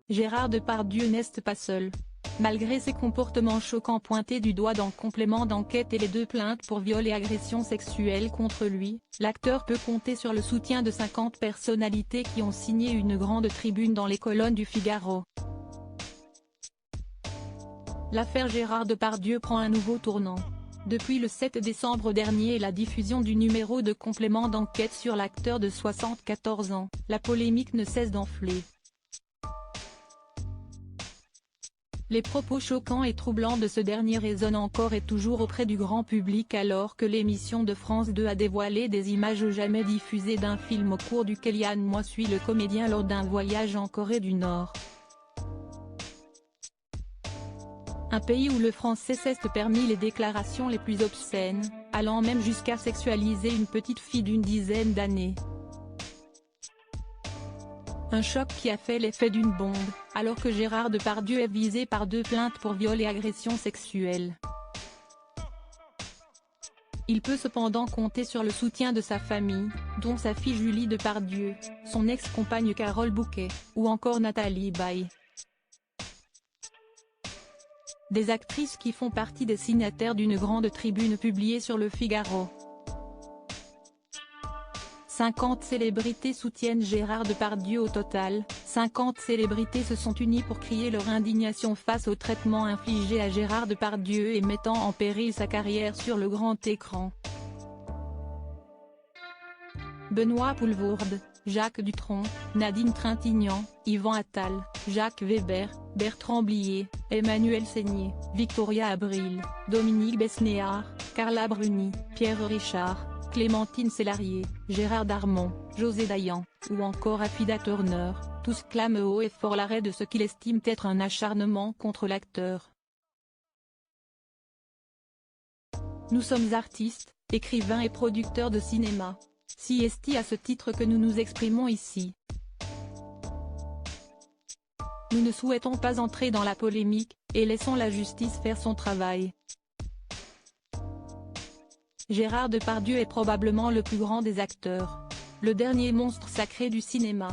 Gérard Depardieu n'est pas seul. Malgré ses comportements choquants pointés du doigt dans Complément d'enquête et les 2 plaintes pour viol et agression sexuelle contre lui, l'acteur peut compter sur le soutien de 50 personnalités qui ont signé une grande tribune dans les colonnes du Figaro. L'affaire Gérard Depardieu prend un nouveau tournant. Depuis le 7 décembre dernier et la diffusion du numéro de Complément d'enquête sur l'acteur de 74 ans, la polémique ne cesse d'enfler. Les propos choquants et troublants de ce dernier résonnent encore et toujours auprès du grand public alors que l'émission de France 2 a dévoilé des images jamais diffusées d'un film au cours duquel Yann Moix suit le comédien lors d'un voyage en Corée du Nord. Un pays où le français cesse parmi les déclarations les plus obscènes, allant même jusqu'à sexualiser une petite fille d'une dizaine d'années. Un choc qui a fait l'effet d'une bombe, alors que Gérard Depardieu est visé par 2 plaintes pour viol et agression sexuelle. Il peut cependant compter sur le soutien de sa famille, dont sa fille Julie Depardieu, son ex-compagne Carole Bouquet, ou encore Nathalie Baye. Des actrices qui font partie des signataires d'une grande tribune publiée sur le Figaro. 50 célébrités soutiennent Gérard Depardieu au total, 50 célébrités se sont unies pour crier leur indignation face au traitement infligé à Gérard Depardieu et mettant en péril sa carrière sur le grand écran. Benoît Poelvoorde, Jacques Dutronc, Nadine Trintignant, Yvan Attal, Jacques Weber, Bertrand Blier, Emmanuel Seigner, Victoria Abril, Dominique Besnéard, Carla Bruni, Pierre Richard, Clémentine Sélarié, Gérard Darmon, José Dayan, ou encore Affida Turner, tous clament haut et fort l'arrêt de ce qu'ils estiment être un acharnement contre l'acteur. Nous sommes artistes, écrivains et producteurs de cinéma. Si est-il à ce titre que nous nous exprimons ici. Nous ne souhaitons pas entrer dans la polémique, et laissons la justice faire son travail. Gérard Depardieu est probablement le plus grand des acteurs. Le dernier monstre sacré du cinéma.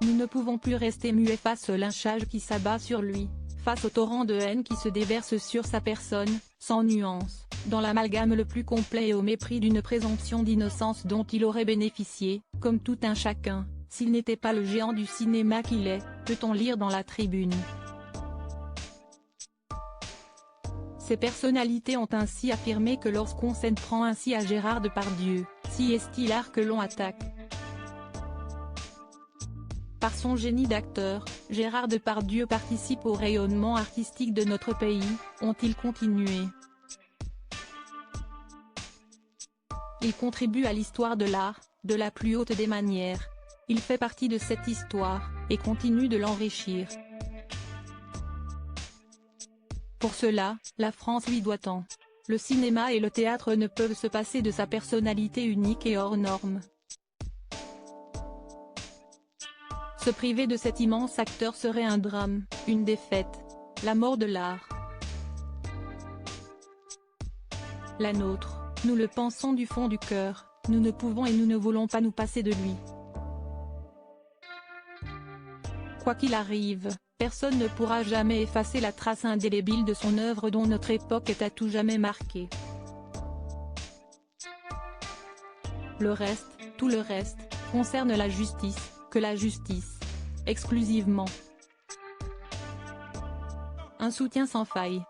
Nous ne pouvons plus rester muets face au lynchage qui s'abat sur lui, face au torrent de haine qui se déverse sur sa personne, sans nuance, dans l'amalgame le plus complet et au mépris d'une présomption d'innocence dont il aurait bénéficié, comme tout un chacun, s'il n'était pas le géant du cinéma qu'il est, peut-on lire dans la tribune. Ces personnalités ont ainsi affirmé que lorsqu'on s'en prend ainsi à Gérard Depardieu, si est-il l'art que l'on attaque. Par son génie d'acteur, Gérard Depardieu participe au rayonnement artistique de notre pays, ont-ils continué. Il contribue à l'histoire de l'art, de la plus haute des manières. Il fait partie de cette histoire, et continue de l'enrichir. Pour cela, la France lui doit tant. Le cinéma et le théâtre ne peuvent se passer de sa personnalité unique et hors norme. Se priver de cet immense acteur serait un drame, une défaite, la mort de l'art. La nôtre, nous le pensons du fond du cœur, nous ne pouvons et nous ne voulons pas nous passer de lui. Quoi qu'il arrive, personne ne pourra jamais effacer la trace indélébile de son œuvre dont notre époque est à tout jamais marquée. Le reste, tout le reste, concerne la justice, que la justice. Exclusivement. Un soutien sans faille.